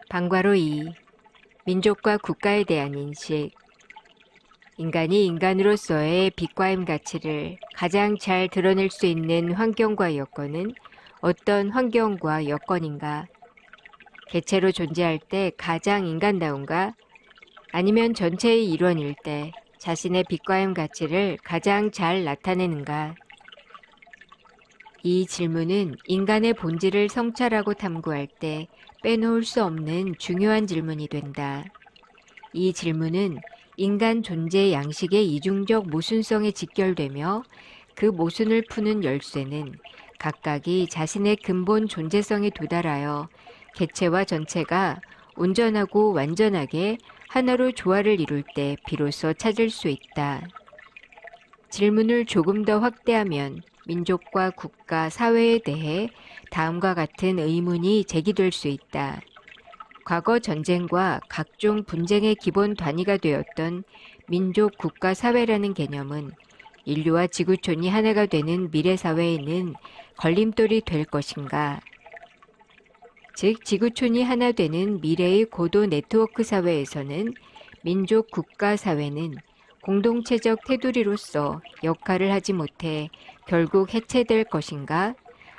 방과로 2. 민족과 국가에 대한 인식. 인간이 인간으로서의 빛과 힘 가치를 가장 잘 드러낼 수 있는 환경과 여건은 어떤 환경과 여건인가? 개체로 존재할 때 가장 인간다운가? 아니면 전체의 일원일 때 자신의 빛과 힘 가치를 가장 잘 나타내는가? 이 질문은 인간의 본질을 성찰하고 탐구할 때 빼놓을 수 없는 중요한 질문이 된다. 이 질문은 인간 존재 양식의 이중적 모순성에 직결되며 그 모순을 푸는 열쇠는 각각이 자신의 근본 존재성에 도달하여 개체와 전체가 온전하고 완전하게 하나로 조화를 이룰 때 비로소 찾을 수 있다. 질문을 조금 더 확대하면 민족과 국가, 사회에 대해 다음과 같은 의문이 제기될 수 있다. 과거 전쟁과 각종 분쟁의 기본 단위가 되었던 민족, 국가, 사회라는 개념은 인류와 지구촌이 하나가 되는 미래 사회에는 걸림돌이 될 것인가? 즉, 지구촌이 하나 되는 미래의 고도 네트워크 사회에서는 민족, 국가, 사회는 공동체적 테두리로서 역할을 하지 못해 결국 해체될 것인가?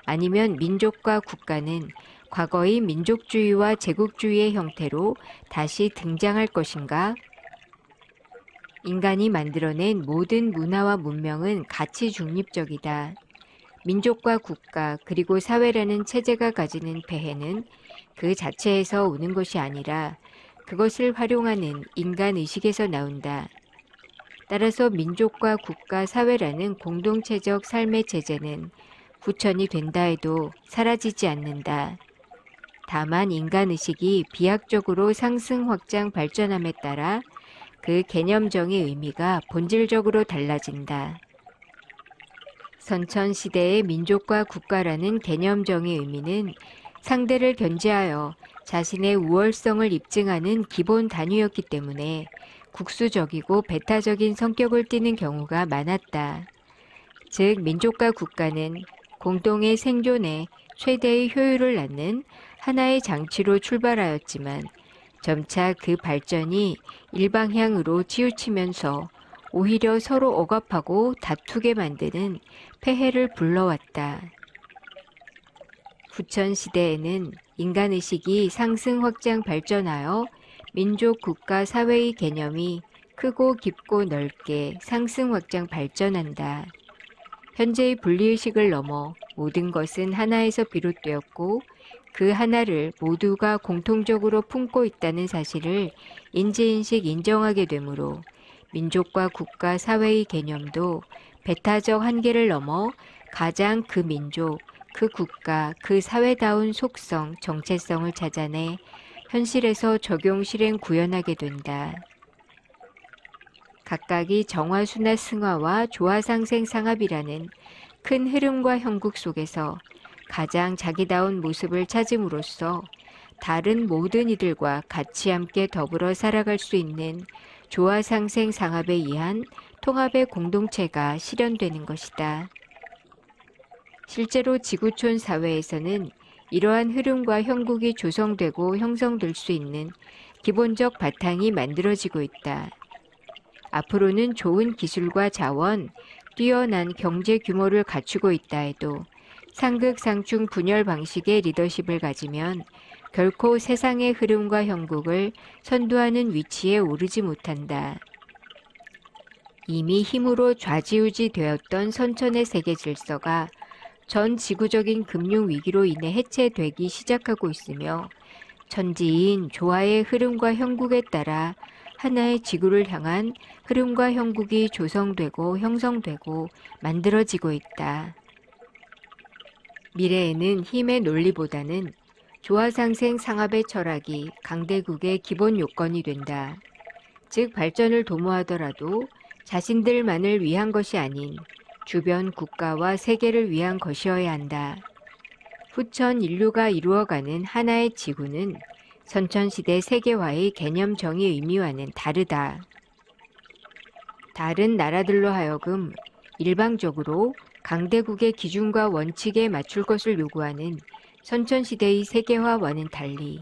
아니면 민족과 국가는 과거의 민족주의와 제국주의의 형태로 다시 등장할 것인가? 인간이 만들어낸 모든 문화와 문명은 가치 중립적이다. 민족과 국가 그리고 사회라는 체제가 가지는 폐해는 그 자체에서 오는 것이 아니라 그것을 활용하는 인간의식에서 나온다. 따라서 민족과 국가, 사회라는 공동체적 삶의 체제는 후천이 된다 해도 사라지지 않는다. 다만 인간의식이 비약적으로 상승, 확장, 발전함에 따라 그 개념정의 의미가 본질적으로 달라진다. 선천시대의 민족과 국가라는 개념정의 의미는 상대를 견제하여 자신의 우월성을 입증하는 기본 단위였기 때문에 국수적이고 배타적인 성격을 띠는 경우가 많았다. 즉, 민족과 국가는 공동의 생존에 최대의 효율을 낳는 하나의 장치로 출발하였지만 점차 그 발전이 일방향으로 치우치면서 오히려 서로 억압하고 다투게 만드는 폐해를 불러왔다. 후천시대에는 인간의식이 상승, 확장, 발전하여 민족, 국가, 사회의 개념이 크고 깊고 넓게 상승, 확장, 발전한다. 현재의 분리의식을 넘어 모든 것은 하나에서 비롯되었고 그 하나를 모두가 공통적으로 품고 있다는 사실을 인지인식 인정하게 되므로 민족과 국가, 사회의 개념도 배타적 한계를 넘어 가장 그 민족, 그 국가, 그 사회다운 속성, 정체성을 찾아내 현실에서 적용, 실행, 구현하게 된다. 각각이 정화, 순화, 승화와 조화, 상생, 상합이라는 큰 흐름과 형국 속에서 가장 자기다운 모습을 찾음으로써 다른 모든 이들과 같이 함께 더불어 살아갈 수 있는 조화, 상생, 상합에 의한 통합의 공동체가 실현되는 것이다. 실제로 지구촌 사회에서는 이러한 흐름과 형국이 조성되고 형성될 수 있는 기본적 바탕이 만들어지고 있다. 앞으로는 좋은 기술과 자원, 뛰어난 경제 규모를 갖추고 있다 해도 상극상충 분열 방식의 리더십을 가지면 결코 세상의 흐름과 형국을 선도하는 위치에 오르지 못한다. 이미 힘으로 좌지우지 되었던 선천의 세계 질서가 전 지구적인 금융 위기로 인해 해체되기 시작하고 있으며 천지인 조화의 흐름과 형국에 따라 하나의 지구를 향한 흐름과 형국이 조성되고 형성되고 만들어지고 있다. 미래에는 힘의 논리보다는 조화상생 상합의 철학이 강대국의 기본 요건이 된다. 즉 발전을 도모하더라도 자신들만을 위한 것이 아닌 주변 국가와 세계를 위한 것이어야 한다. 후천 인류가 이루어가는 하나의 지구는 선천시대 세계화의 개념정의 의미와는 다르다. 다른 나라들로 하여금 일방적으로 강대국의 기준과 원칙에 맞출 것을 요구하는 선천시대의 세계화와는 달리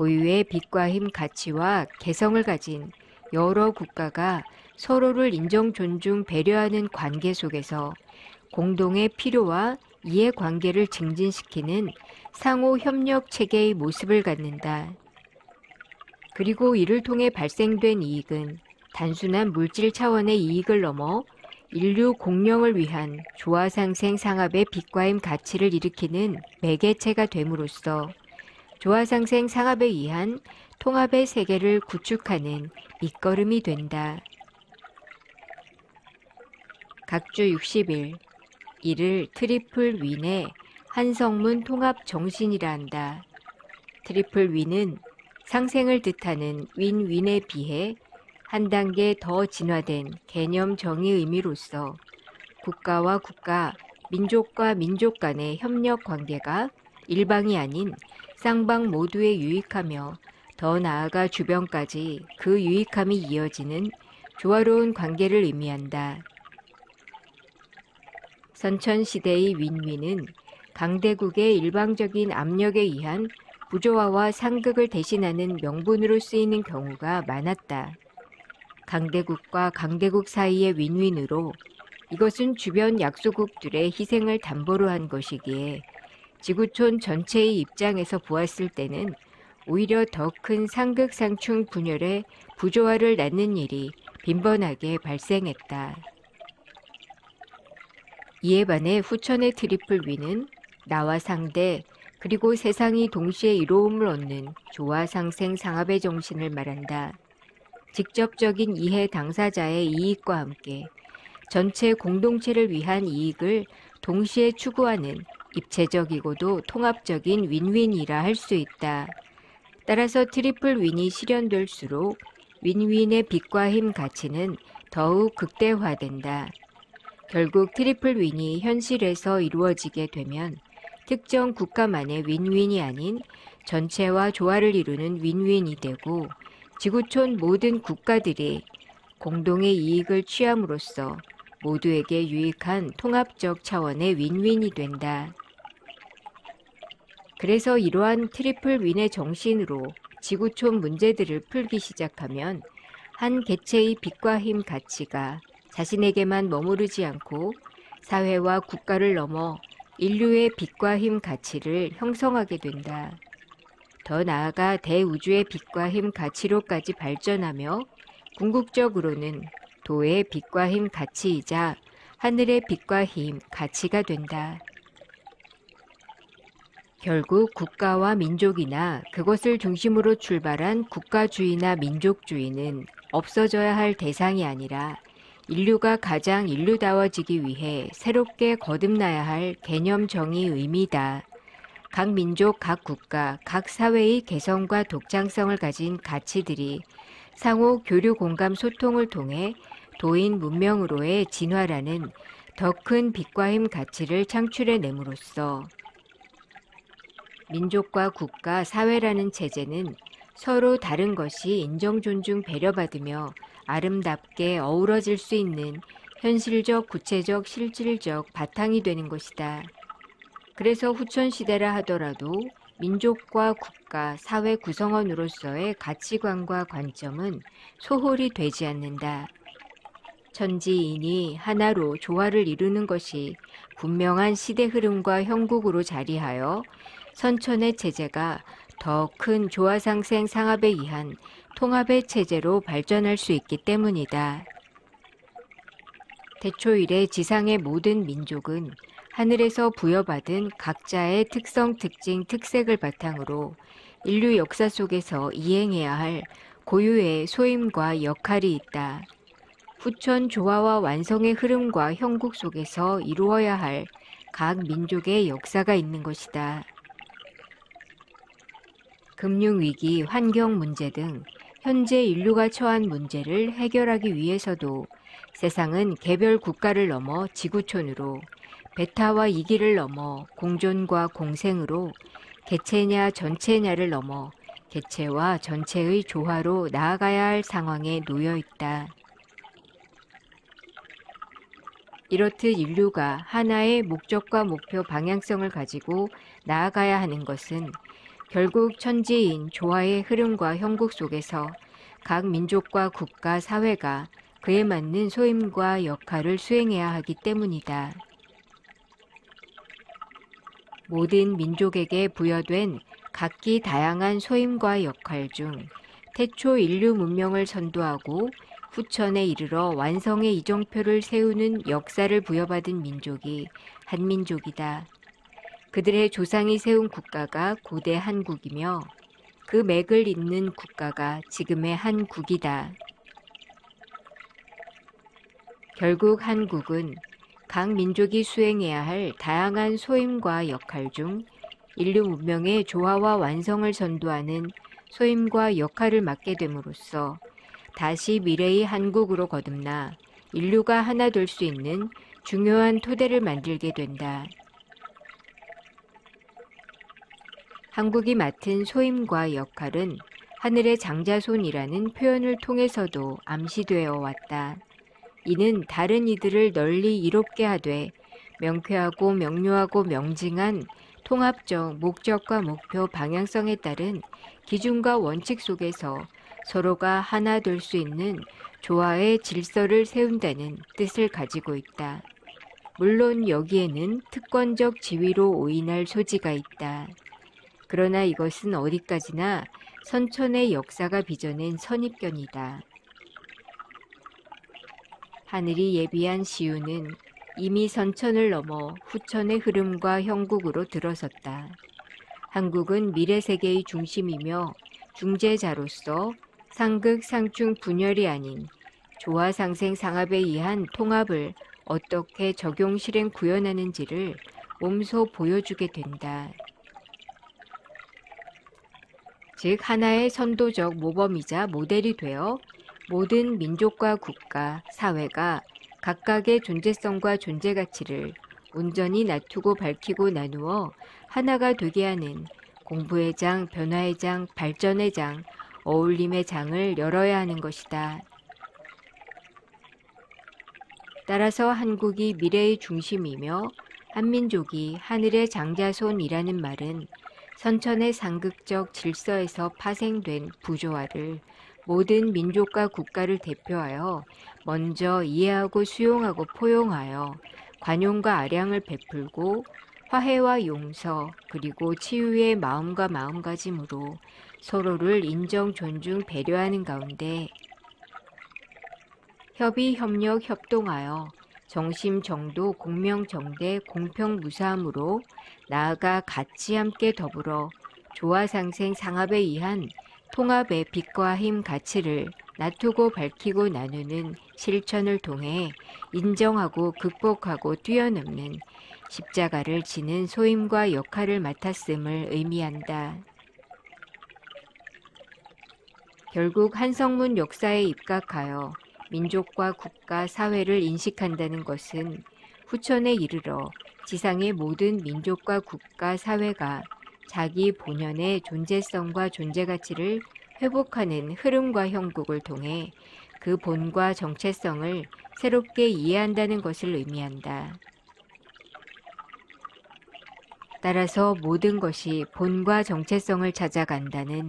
고유의 빛과 힘 가치와 개성을 가진 여러 국가가 서로를 인정, 존중, 배려하는 관계 속에서 공동의 필요와 이해관계를 증진시키는 상호 협력 체계의 모습을 갖는다. 그리고 이를 통해 발생된 이익은 단순한 물질 차원의 이익을 넘어 인류 공령을 위한 조화상생 상합의 빛과 힘 가치를 일으키는 매개체가 됨으로써 조화상생 상합에 의한 통합의 세계를 구축하는 밑거름이 된다. 각주 60일, 이를 트리플 윈의 한성문 통합 정신이라 한다. 트리플 윈은 상생을 뜻하는 윈윈에 비해 한 단계 더 진화된 개념 정의 의미로서 국가와 국가, 민족과 민족 간의 협력 관계가 일방이 아닌 쌍방 모두에 유익하며 더 나아가 주변까지 그 유익함이 이어지는 조화로운 관계를 의미한다. 선천시대의 윈윈은 강대국의 일방적인 압력에 의한 부조화와 상극을 대신하는 명분으로 쓰이는 경우가 많았다. 강대국과 강대국 사이의 윈윈으로 이것은 주변 약소국들의 희생을 담보로 한 것이기에 지구촌 전체의 입장에서 보았을 때는 오히려 더 큰 상극상충 분열의 부조화를 낳는 일이 빈번하게 발생했다. 이에 반해 후천의 트리플 윈은 나와 상대 그리고 세상이 동시에 이로움을 얻는 조화상생 상합의 정신을 말한다. 직접적인 이해 당사자의 이익과 함께 전체 공동체를 위한 이익을 동시에 추구하는 입체적이고도 통합적인 윈윈이라 할 수 있다. 따라서 트리플 윈이 실현될수록 윈윈의 빛과 힘 가치는 더욱 극대화된다. 결국 트리플 윈이 현실에서 이루어지게 되면 특정 국가만의 윈윈이 아닌 전체와 조화를 이루는 윈윈이 되고 지구촌 모든 국가들이 공동의 이익을 취함으로써 모두에게 유익한 통합적 차원의 윈윈이 된다. 그래서 이러한 트리플 윈의 정신으로 지구촌 문제들을 풀기 시작하면 한 개체의 빛과 힘 가치가 자신에게만 머무르지 않고 사회와 국가를 넘어 인류의 빛과 힘 가치를 형성하게 된다. 더 나아가 대우주의 빛과 힘 가치로까지 발전하며 궁극적으로는 도의 빛과 힘 가치이자 하늘의 빛과 힘 가치가 된다. 결국 국가와 민족이나 그것을 중심으로 출발한 국가주의나 민족주의는 없어져야 할 대상이 아니라 인류가 가장 인류다워지기 위해 새롭게 거듭나야 할 개념 정의 의미다. 각 민족, 각 국가, 각 사회의 개성과 독창성을 가진 가치들이 상호 교류 공감 소통을 통해 도인 문명으로의 진화라는 더 큰 빛과 힘 가치를 창출해냄으로써 민족과 국가, 사회라는 체제는 서로 다른 것이 인정, 존중, 배려받으며 아름답게 어우러질 수 있는 현실적, 구체적, 실질적 바탕이 되는 것이다. 그래서 후천시대라 하더라도 민족과 국가, 사회 구성원으로서의 가치관과 관점은 소홀히 되지 않는다. 천지인이 하나로 조화를 이루는 것이 분명한 시대 흐름과 형국으로 자리하여 선천의 체제가 더 큰 조화상생 상합에 의한 통합의 체제로 발전할 수 있기 때문이다. 태초 이래 지상의 모든 민족은 하늘에서 부여받은 각자의 특성, 특징, 특색을 바탕으로 인류 역사 속에서 이행해야 할 고유의 소임과 역할이 있다. 후천 조화와 완성의 흐름과 형국 속에서 이루어야 할 각 민족의 역사가 있는 것이다. 금융위기, 환경 문제 등 현재 인류가 처한 문제를 해결하기 위해서도 세상은 개별 국가를 넘어 지구촌으로, 배타와 이기를 넘어 공존과 공생으로, 개체냐 전체냐를 넘어 개체와 전체의 조화로 나아가야 할 상황에 놓여 있다. 이렇듯 인류가 하나의 목적과 목표 방향성을 가지고 나아가야 하는 것은 결국 천지인 조화의 흐름과 형국 속에서 각 민족과 국가, 사회가 그에 맞는 소임과 역할을 수행해야 하기 때문이다. 모든 민족에게 부여된 각기 다양한 소임과 역할 중 태초 인류 문명을 선도하고 후천에 이르러 완성의 이정표를 세우는 역사를 부여받은 민족이 한민족이다. 그들의 조상이 세운 국가가 고대 한국이며 그 맥을 잇는 국가가 지금의 한국이다. 결국 한국은 각 민족이 수행해야 할 다양한 소임과 역할 중 인류 문명의 조화와 완성을 선도하는 소임과 역할을 맡게 됨으로써 다시 미래의 한국으로 거듭나 인류가 하나 될 수 있는 중요한 토대를 만들게 된다. 한국이 맡은 소임과 역할은 하늘의 장자손이라는 표현을 통해서도 암시되어 왔다. 이는 다른 이들을 널리 이롭게 하되 명쾌하고 명료하고 명징한 통합적 목적과 목표 방향성에 따른 기준과 원칙 속에서 서로가 하나 될 수 있는 조화의 질서를 세운다는 뜻을 가지고 있다. 물론 여기에는 특권적 지위로 오인할 소지가 있다. 그러나 이것은 어디까지나 선천의 역사가 빚어낸 선입견이다. 하늘이 예비한 시우는 이미 선천을 넘어 후천의 흐름과 형국으로 들어섰다. 한국은 미래 세계의 중심이며 중재자로서 상극 상충 분열이 아닌 조화 상생 상합에 의한 통합을 어떻게 적용 실행 구현하는지를 몸소 보여주게 된다. 즉 하나의 선도적 모범이자 모델이 되어 모든 민족과 국가, 사회가 각각의 존재성과 존재 가치를 온전히 낮추고 밝히고 나누어 하나가 되게 하는 공부의 장, 변화의 장, 발전의 장, 어울림의 장을 열어야 하는 것이다. 따라서 한국이 미래의 중심이며 한민족이 하늘의 장자손이라는 말은 선천의 상극적 질서에서 파생된 부조화를 모든 민족과 국가를 대표하여 먼저 이해하고 수용하고 포용하여 관용과 아량을 베풀고 화해와 용서 그리고 치유의 마음과 마음가짐으로 서로를 인정, 존중, 배려하는 가운데 협의, 협력, 협동하여 정심, 정도, 공명, 정대, 공평, 무사함으로 나아가 같이 함께 더불어 조화, 상생, 상합에 의한 통합의 빛과 힘, 가치를 낮추고 밝히고 나누는 실천을 통해 인정하고 극복하고 뛰어넘는 십자가를 지는 소임과 역할을 맡았음을 의미한다. 결국 한성문 역사에 입각하여 민족과 국가, 사회를 인식한다는 것은 후천에 이르러 지상의 모든 민족과 국가, 사회가 자기 본연의 존재성과 존재가치를 회복하는 흐름과 형국을 통해 그 본과 정체성을 새롭게 이해한다는 것을 의미한다. 따라서 모든 것이 본과 정체성을 찾아간다는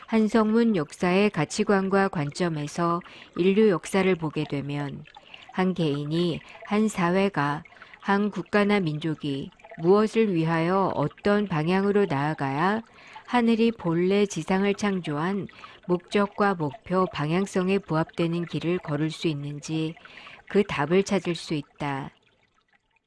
한성문 역사의 가치관과 관점에서 인류 역사를 보게 되면 한 개인이, 한 사회가, 한 국가나 민족이 무엇을 위하여 어떤 방향으로 나아가야 하늘이 본래 지상을 창조한 목적과 목표, 방향성에 부합되는 길을 걸을 수 있는지 그 답을 찾을 수 있다.